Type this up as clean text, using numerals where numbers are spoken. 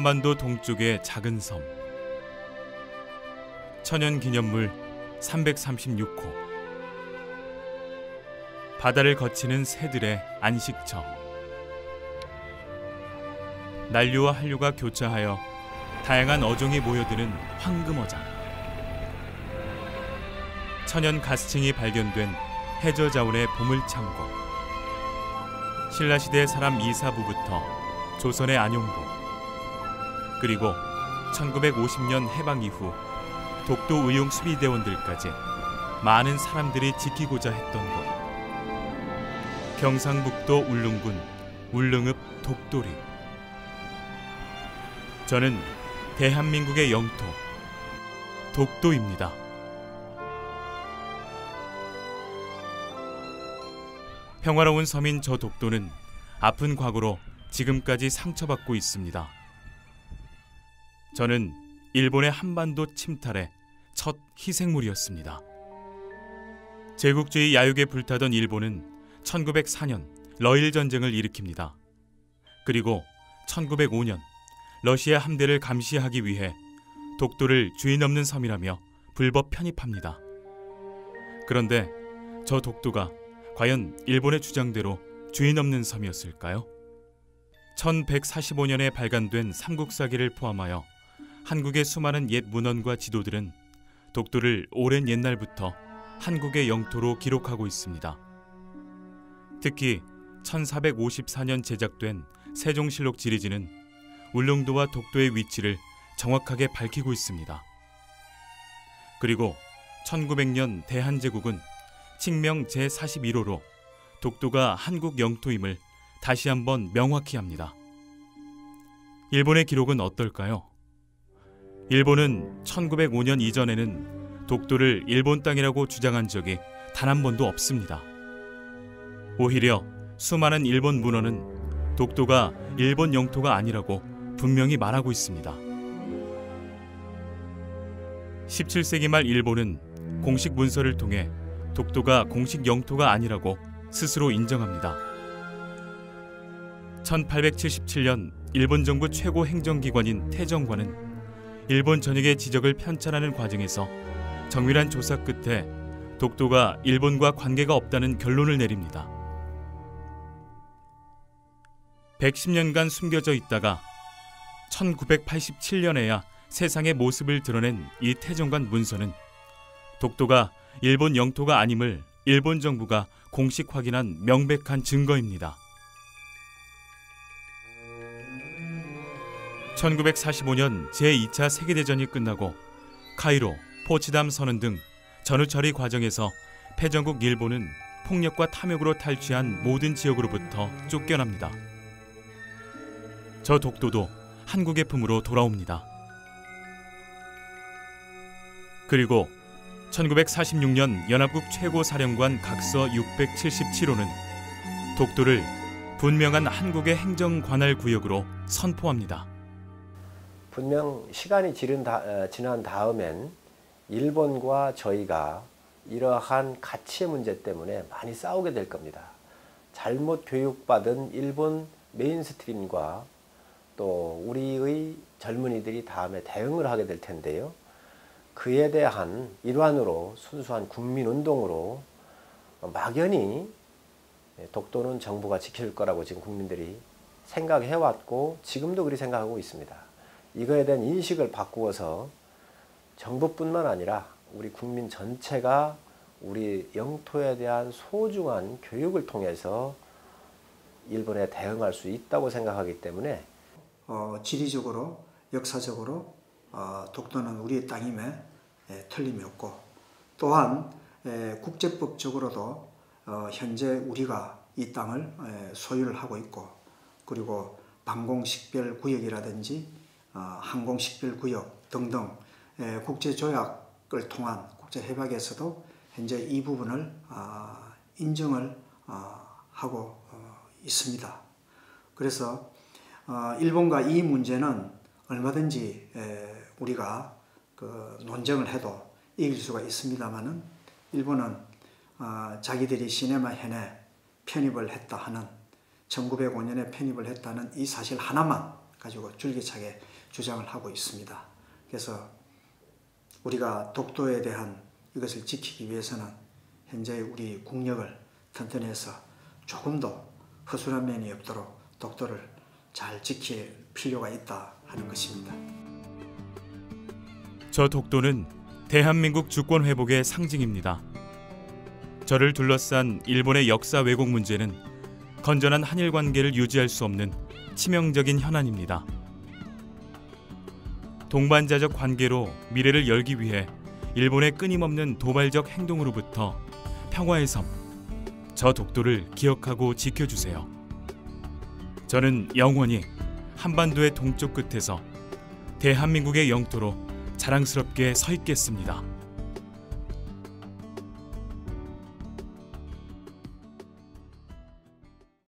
한반도 동쪽의 작은 섬. 천연기념물 336호. 바다를 거치는 새들의 안식처. 난류와 한류가 교차하여 다양한 어종이 모여드는 황금어장. 천연 가스층이 발견된 해저자원의 보물창고. 신라시대 사람 이사부부터 조선의 안용복, 그리고 1950년 해방 이후 독도 의용 수비대원들까지 많은 사람들이 지키고자 했던 곳. 경상북도 울릉군 울릉읍 독도리. 저는 대한민국의 영토 독도입니다. 평화로운 섬인 저 독도는 아픈 과거로 지금까지 상처받고 있습니다. 저는 일본의 한반도 침탈의 첫 희생물이었습니다. 제국주의 야욕에 불타던 일본은 1904년 러일 전쟁을 일으킵니다. 그리고 1905년 러시아 함대를 감시하기 위해 독도를 주인 없는 섬이라며 불법 편입합니다. 그런데 저 독도가 과연 일본의 주장대로 주인 없는 섬이었을까요? 1145년에 발간된 삼국사기를 포함하여 한국의 수많은 옛 문헌과 지도들은 독도를 오랜 옛날부터 한국의 영토로 기록하고 있습니다. 특히 1454년 제작된 세종실록 지리지는 울릉도와 독도의 위치를 정확하게 밝히고 있습니다. 그리고 1900년 대한제국은 칙명 제41호로 독도가 한국 영토임을 다시 한번 명확히 합니다. 일본의 기록은 어떨까요? 일본은 1905년 이전에는 독도를 일본 땅이라고 주장한 적이 단 한 번도 없습니다. 오히려 수많은 일본 문헌은 독도가 일본 영토가 아니라고 분명히 말하고 있습니다. 17세기 말 일본은 공식 문서를 통해 독도가 공식 영토가 아니라고 스스로 인정합니다. 1877년 일본 정부 최고 행정기관인 태정관은 일본 전역의 지적을 편찬하는 과정에서 정밀한 조사 끝에 독도가 일본과 관계가 없다는 결론을 내립니다. 110년간 숨겨져 있다가 1987년에야 세상의 모습을 드러낸 이 태정관 문서는 독도가 일본 영토가 아님을 일본 정부가 공식 확인한 명백한 증거입니다. 1945년 제2차 세계대전이 끝나고 카이로, 포츠담 선언 등 전후 처리 과정에서 패전국 일본은 폭력과 탐욕으로 탈취한 모든 지역으로부터 쫓겨납니다. 저 독도도 한국의 품으로 돌아옵니다. 그리고 1946년 연합국 최고사령관 각서 677호는 독도를 분명한 한국의 행정관할구역으로 선포합니다. 분명 시간이 지난 다음엔 일본과 저희가 이러한 가치의 문제 때문에 많이 싸우게 될 겁니다. 잘못 교육받은 일본 메인스트림과 또 우리의 젊은이들이 다음에 대응을 하게 될 텐데요. 그에 대한 일환으로 순수한 국민운동으로 막연히 독도는 정부가 지킬 거라고 지금 국민들이 생각해왔고 지금도 그리 생각하고 있습니다. 이거에 대한 인식을 바꾸어서 정부뿐만 아니라 우리 국민 전체가 우리 영토에 대한 소중한 교육을 통해서 일본에 대응할 수 있다고 생각하기 때문에 지리적으로 역사적으로 독도는 우리의 땅임에 틀림이 없고 또한 국제법적으로도 현재 우리가 이 땅을 소유를 하고 있고 그리고 방공식별구역이라든지 항공식별구역 등등 국제조약을 통한 국제협약에서도 현재 이 부분을 인정을 하고 있습니다. 그래서 일본과 이 문제는 얼마든지 우리가 논쟁을 해도 이길 수가 있습니다만은 일본은 자기들이 시네마현에 편입을 했다 하는 1905년에 편입을 했다는 이 사실 하나만 가지고 줄기차게 주장을 하고 있습니다. 그래서 우리가 독도에 대한 이것을 지키기 위해서는 현재 우리 국력을 튼튼해서 조금 더 허술한 면이 없도록 독도를 잘 지킬 필요가 있다 하는 것입니다. 저 독도는 대한민국 주권 회복의 상징입니다. 저를 둘러싼 일본의 역사 왜곡 문제는 건전한 한일 관계를 유지할 수 없는 치명적인 현안입니다. 동반자적 관계로 미래를 열기 위해 일본의 끊임없는 도발적 행동으로부터 평화의 섬, 저 독도를 기억하고 지켜주세요. 저는 영원히 한반도의 동쪽 끝에서 대한민국의 영토로 자랑스럽게 서 있겠습니다.